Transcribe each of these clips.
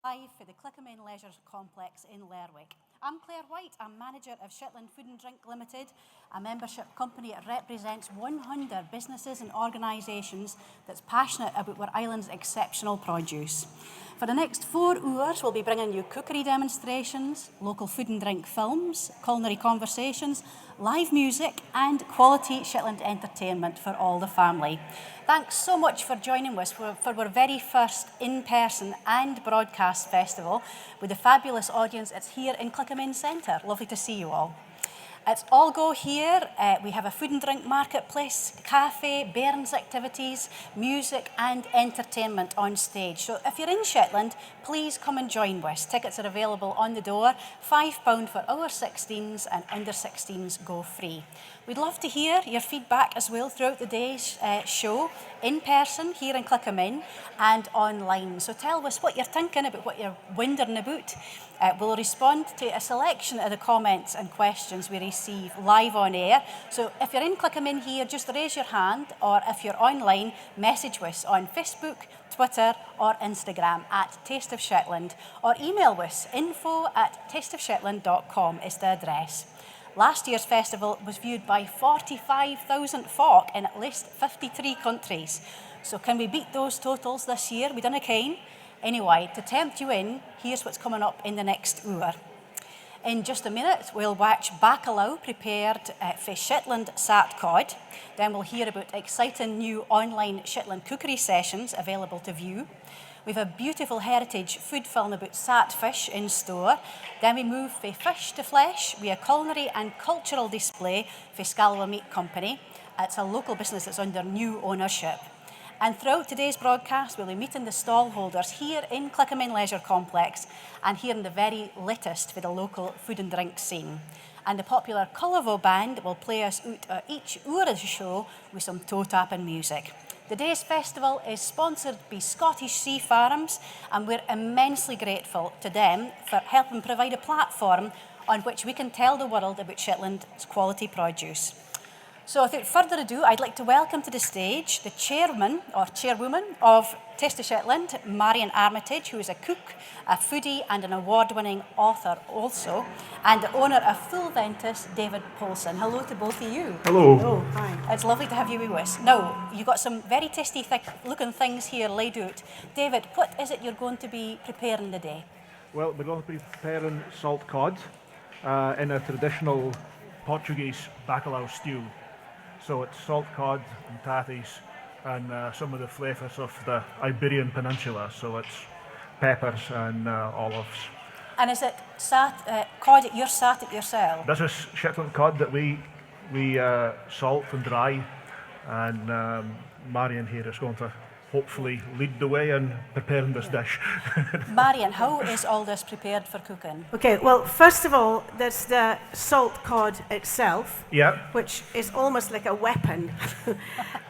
Live for the Clickerman Leisure Complex in Lerwick. I'm Claire White, I'm manager of Shetland Food and Drink Limited, a membership company that represents 100 businesses and organisations that's passionate about our island's exceptional produce. For the next 4 hours, we'll be bringing you cookery demonstrations, local food and drink films, culinary conversations, live music and quality Shetland entertainment for all the family. Thanks so much for joining us for our very first in-person and broadcast festival with a fabulous audience that's here in Clickerman Centre. Lovely to see you all. It's all go here. We have a food and drink marketplace, cafe, bairns activities, music and entertainment on stage. So if you're in Shetland, please come and join us. Tickets are available on the door, £5 for our 16s and under 16s go free. We'd love to hear your feedback as well throughout the day's show, in person here in Clickerman and online. So tell us what you're thinking about, what you're wondering about. We'll respond to a selection of the comments and questions we receive live on air. So if you're in Clickerman here, just raise your hand, or if you're online, message us on Facebook, Twitter or Instagram at Taste of Shetland, or email us info@tasteofshetland.com is the address. Last year's festival was viewed by 45,000 folk in at least 53 countries. So can we beat those totals this year? We done again. Anyway, to tempt you in, here's what's coming up in the next hour. In just a minute, we'll watch bacalao prepared for Shetland Salt Cod. Then we'll hear about exciting new online Shetland cookery sessions available to view. We've a beautiful heritage food film about sat fish in store. Then we move from fish to flesh with a culinary and cultural display for Scalwa Meat Company. It's a local business that's under new ownership. And throughout today's broadcast, we'll be meeting the stall holders here in Clickerman Leisure Complex and hearing the very latest for the local food and drink scene. And the popular Cullivo band will play us out each hour of the show with some toe-tapping music. Today's festival is sponsored by Scottish Sea Farms, and we're immensely grateful to them for helping provide a platform on which we can tell the world about Shetland's quality produce. So without further ado, I'd like to welcome to the stage the chairman or chairwoman of Taste of Shetland, Marian Armitage, who is a cook, a foodie and an award-winning author also, and the owner of Thule Ventus, David Polson. Hello to both of you. Hello. Hello. Hi. It's lovely to have you with us. Now, you've got some very tasty looking things here laid out. David, what is it you're going to be preparing today? Well, we're going to be preparing salt cod in a traditional Portuguese bacalao stew. So it's salt cod and tatties and some of the flavours of the Iberian Peninsula. So it's peppers and olives. And is it cod that you're sat it yourself? This is Shetland cod that we salt and dry, and Marian here is going to hopefully lead the way in preparing this dish. Marian, how is all this prepared for cooking? Okay, well, first of all, there's the salt cod itself, which is almost like a weapon.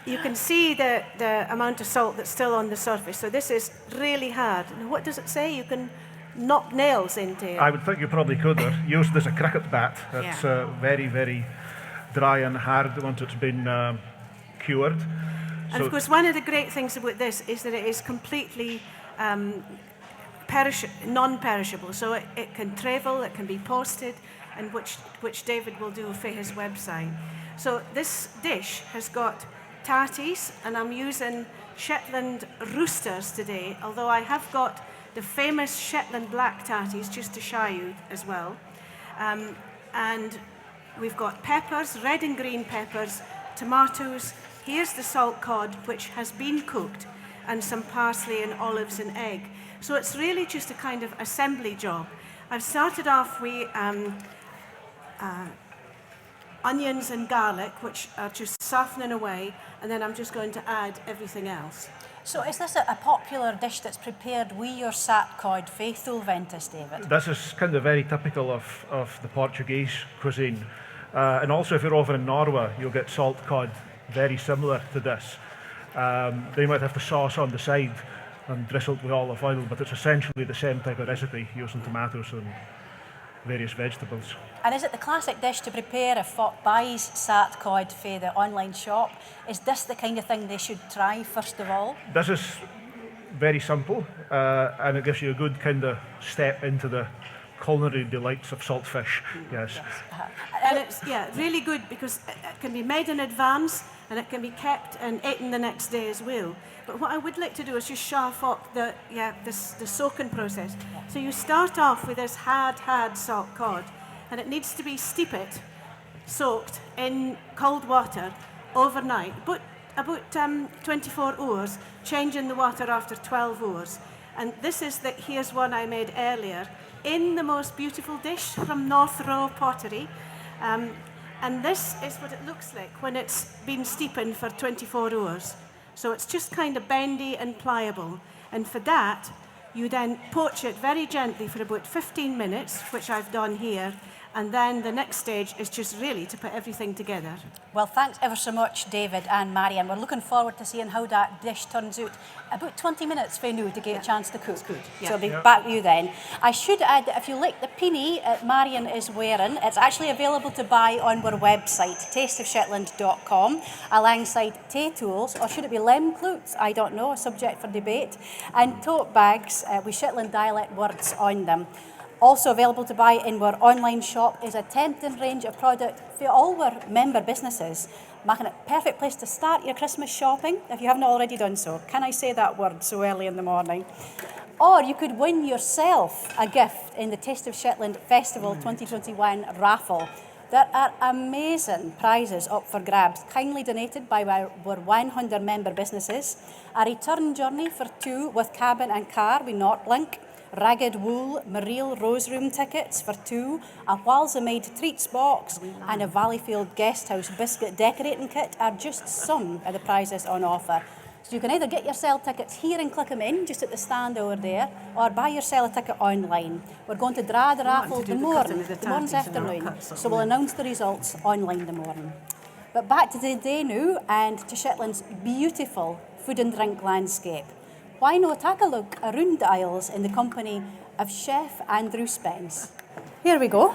You can see the amount of salt that's still on the surface, so this is really hard. And what does it say? You can knock nails into it. I would think you probably could. They're used as a cricket bat. It's very, very dry and hard once it's been cured. And of course, one of the great things about this is that it is completely non-perishable. So it can travel, it can be posted, and which David will do for his website. So this dish has got tatties, and I'm using Shetland roosters today, although I have got the famous Shetland black tatties just to show you as well. And we've got peppers, red and green peppers, tomatoes. Here's the salt cod, which has been cooked, and some parsley and olives and egg. So it's really just a kind of assembly job. I've started off with onions and garlic, which are just softening away, and then I'm just going to add everything else. So is this a popular dish that's prepared with your sat cod for Thule Ventus, David? This is kind of very typical of the Portuguese cuisine. And also if you're over in Norway, you'll get salt cod very similar to this. They might have the sauce on the side and drizzled with olive oil, but it's essentially the same type of recipe using tomatoes and various vegetables. And is it the classic dish to prepare if folk buys sat cod for the online shop? Is this the kind of thing they should try first of all? This is very simple, and it gives you a good kind of step into the culinary delights of saltfish. Yes. And it's really good because it can be made in advance and it can be kept and eaten the next day as well. But what I would like to do is just show off the soaking process. So you start off with this hard salt cod, and it needs to be soaked in cold water overnight, but about 24 hours, changing the water after 12 hours. And here's one I made earlier in the most beautiful dish from North Row Pottery. And this is what it looks like when it's been steeping for 24 hours. So it's just kind of bendy and pliable. And for that, you then poach it very gently for about 15 minutes, which I've done here. And then the next stage is just really to put everything together. Well, thanks ever so much, David and Marian. We're looking forward to seeing how that dish turns out. About 20 minutes for you to get a chance to cook. Good. So I'll be back with you then. I should add that if you like the peony Marian is wearing, it's actually available to buy on our website, tasteofshetland.com, alongside tea tools, or should it be lemclutes? I don't know, a subject for debate, and tote bags with Shetland dialect words on them. Also available to buy in our online shop is a tempting range of product for all our member businesses, making it a perfect place to start your Christmas shopping if you haven't already done so. Can I say that word so early in the morning? Or you could win yourself a gift in the Taste of Shetland Festival 2021 raffle. There are amazing prizes up for grabs, kindly donated by our 100 member businesses. A return journey for 2 with cabin and car with Northlink. Ragged Wool Mareel Rose Room tickets for 2, a Walsamide Treats box, and a Valleyfield Guesthouse biscuit decorating kit are just some of the prizes on offer. So you can either get your sale tickets here and click them in, just at the stand over there, or buy your sale a ticket online. We're going to draw the raffle tomorrow's afternoon, so we'll announce the results online tomorrow. But back to the day now, and to Shetland's beautiful food and drink landscape. Why not take a look around the aisles in the company of Chef Andrew Spence? Here we go.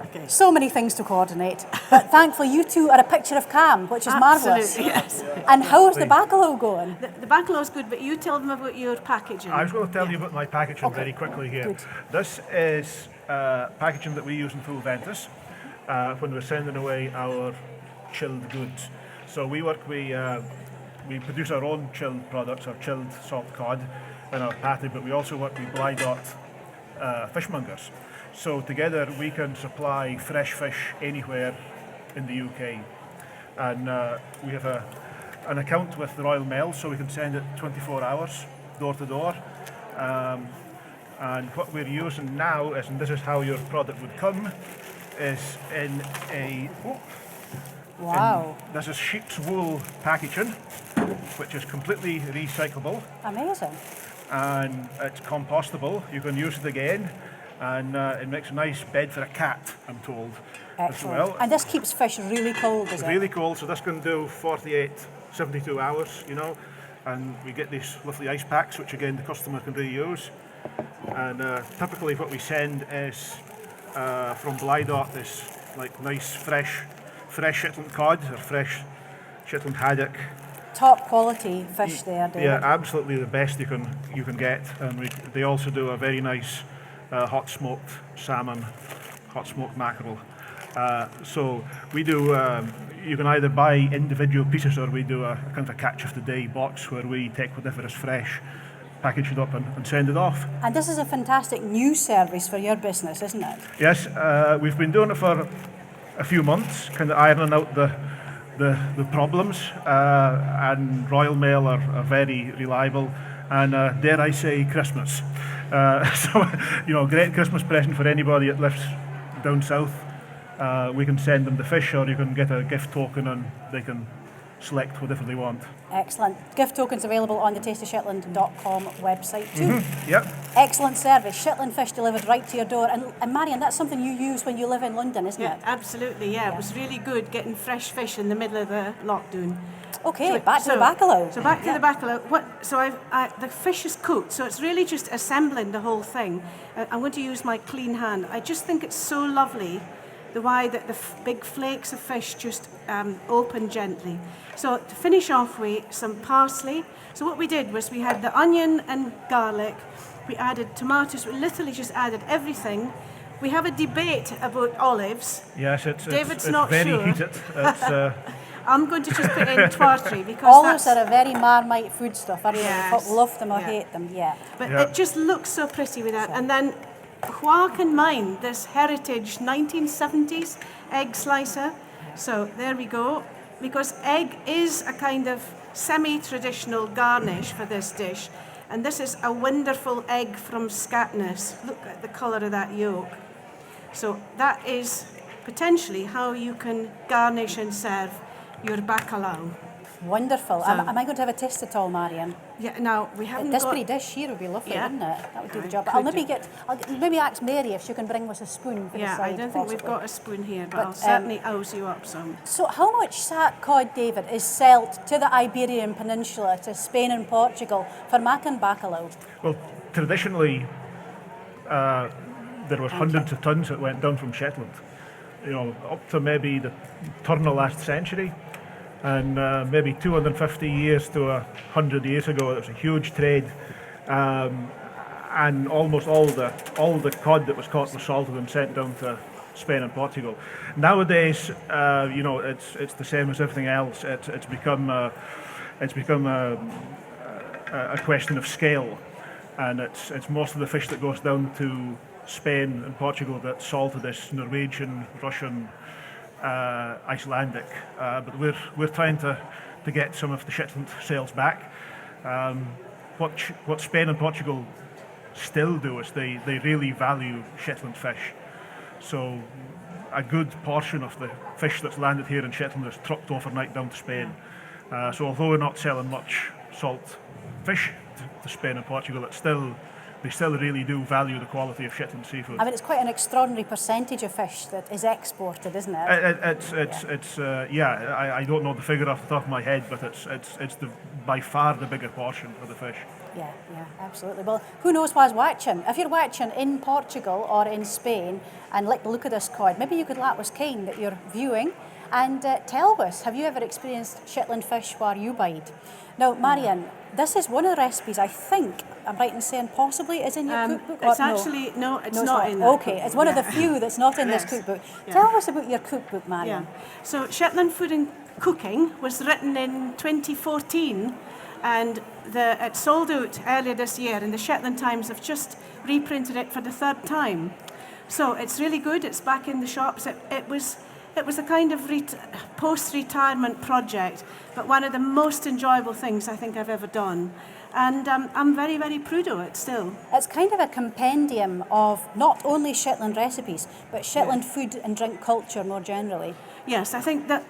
Okay. So many things to coordinate, but thankfully you two are a picture of Cam, which is marvellous. Yes. And how's the bacalao going? The bacalao's good, but you tell them about your packaging. I was going to tell you about my packaging very quickly here. Good. This is packaging that we use in Thule Ventus when we're sending away our chilled goods. So we produce our own chilled products, our chilled salt cod and our patty, but we also work with Blydot fishmongers. So together we can supply fresh fish anywhere in the UK. And we have an account with the Royal Mail, so we can send it 24 hours, door to door. And what we're using now is, and this is how your product would come, is in a... Wow. This is sheep's wool packaging, which is completely recyclable. Amazing. And it's compostable. You can use it again, and it makes a nice bed for a cat, I'm told. Excellent. As well. And this keeps fish really cold, does it? Really cold, so this can do 48, 72 hours, and we get these lovely ice packs, which again the customer can reuse. And typically what we send is from Blydot, this like nice fresh Shetland cod or fresh Shetland haddock. Top quality fish there, David. Yeah, absolutely the best you can get. And they also do a very nice hot smoked salmon, hot smoked mackerel. So we do. You can either buy individual pieces, or we do a kind of a catch of the day box where we take whatever is fresh, package it up and send it off. And this is a fantastic new service for your business, isn't it? Yes, we've been doing it for a few months, kind of ironing out the problems, and Royal Mail are very reliable, and dare I say Christmas. So, great Christmas present for anybody that lives down south. We can send them the fish, or you can get a gift token and they can select whatever they want. Excellent. Gift tokens available on the tasteofshetland.com website too. Mm-hmm. Yep. Excellent service. Shetland fish delivered right to your door. And Marian, that's something you use when you live in London, isn't it? Absolutely, yeah. It was really good getting fresh fish in the middle of the lockdown. Okay, back to the bacalao. So back to the bacalao. The fish is cooked, so it's really just assembling the whole thing. I'm going to use my clean hand. I just think it's so lovely, the way that the big flakes of fish just open gently. So to finish off with some parsley. So what we did was we had the onion and garlic, we added tomatoes, we literally just added everything. We have a debate about olives. Yes, David's it's not very sure. heated. It's, I'm going to just put in twartry because Olives that's... are a very Marmite foodstuff, aren't they? Yes. Love them or Yeah. hate them, yeah. But Yeah. it just looks so pretty with that. And then whack in mind this heritage 1970s egg slicer. So there we go. Because egg is a kind of semi-traditional garnish for this dish. And this is a wonderful egg from Scatness. Look at the colour of that yolk. So that is potentially how you can garnish and serve your bacalao. Wonderful. So- Am I going to have a taste at all, Marian? Yeah, now we haven't This got... pretty dish here would be lovely, Yeah. wouldn't it? That would do the I job. could I'll maybe ask Mary if she can bring us a spoon for the Yeah, side. I don't think we've possibly. got a spoon here, but But, I'll certainly owse you up some. So how much Salt Cod, David, is sold to the Iberian Peninsula, to Spain and Portugal, for making bacalao? well, traditionally, there was hundreds of tons that went down from Shetland. You know, up to maybe the turn of last century, and maybe 250 years to 100 years ago, there was a huge trade, and almost all the cod that was caught was salted and sent down to Spain and Portugal. Nowadays, you know, it's the same as everything else. It's become a question of scale, and it's most of the fish that goes down to Spain and Portugal that's salted as Norwegian, Russian, Icelandic, but we're trying to get some of the Shetland sales back. What Spain and Portugal still do is they really value Shetland fish. So a good portion of the fish that's landed here in Shetland is trucked overnight down to Spain. So although we're not selling much salt fish to Spain and Portugal, they still really do value the quality of Shetland seafood. I mean, it's quite an extraordinary percentage of fish that is exported, isn't it? I don't know the figure off the top of my head, but it's by far the bigger portion of the fish. Yeah, absolutely. Well, who knows what's watching? If you're watching in Portugal or in Spain and like the look of this cod, maybe you could let us kind that you're viewing and tell us, have you ever experienced Shetland fish while you bide? Now, Marian, this is one of the recipes I think, I'm right in saying possibly, is in your cookbook? It's or no? actually, no, it's No, not in that Okay, cookbook. it's one of the Yeah. few that's not in this Yes. cookbook. Yeah. Tell us about your cookbook, Yeah. Marian. So Shetland Food and Cooking was written in 2014 and it sold out earlier this year, and the Shetland Times have just reprinted it for the third time. So it's really good. It's back in the shops. It was a kind of post-retirement project, but one of the most enjoyable things I think I've ever done. And I'm very, very proud of it still. It's kind of a compendium of not only Shetland recipes, but Shetland food and drink culture more generally. Yes, I think that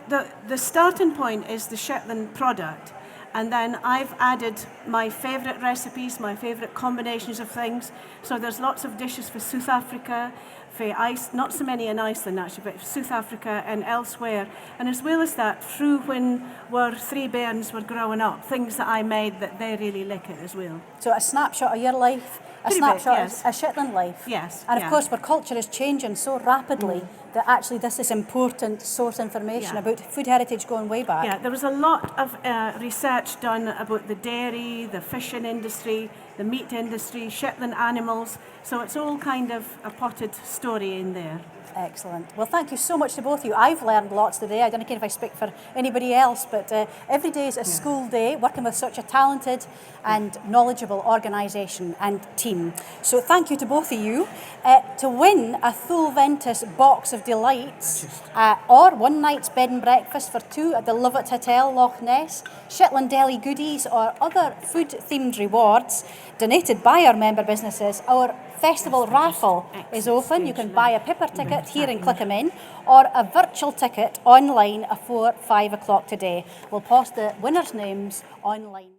the starting point is the Shetland product. And then I've added my favourite recipes, my favourite combinations of things. So there's lots of dishes for South Africa, for not so many in Iceland actually, but South Africa and elsewhere. And as well as that, through when our three bairns were growing up, things that I made that they really like it as well. So a snapshot of your life, a Pretty bit, snapshot yes. of a Shetland life. Yes, And of yeah. course, our culture is changing so rapidly that actually this is important source information Yeah. about food heritage going way back. Yeah, there was a lot of research done about the dairy, the fishing industry, the meat industry, Shetland animals. So it's all kind of a potted story in there. Excellent. Well, thank you so much to both of you. I've learned lots today. I don't know if I speak for anybody else, but every day is a school day working with such a talented and knowledgeable organisation and team. So thank you to both of you. To win a Thule Ventus box of delights or one night's bed and breakfast for two at the Lovett Hotel, Loch Ness, Shetland Deli goodies or other food-themed rewards donated by our member businesses, our festival raffle is open. You can buy a paper ticket here and click them in, or a virtual ticket online before 5 o'clock today. We'll post the winners' names online.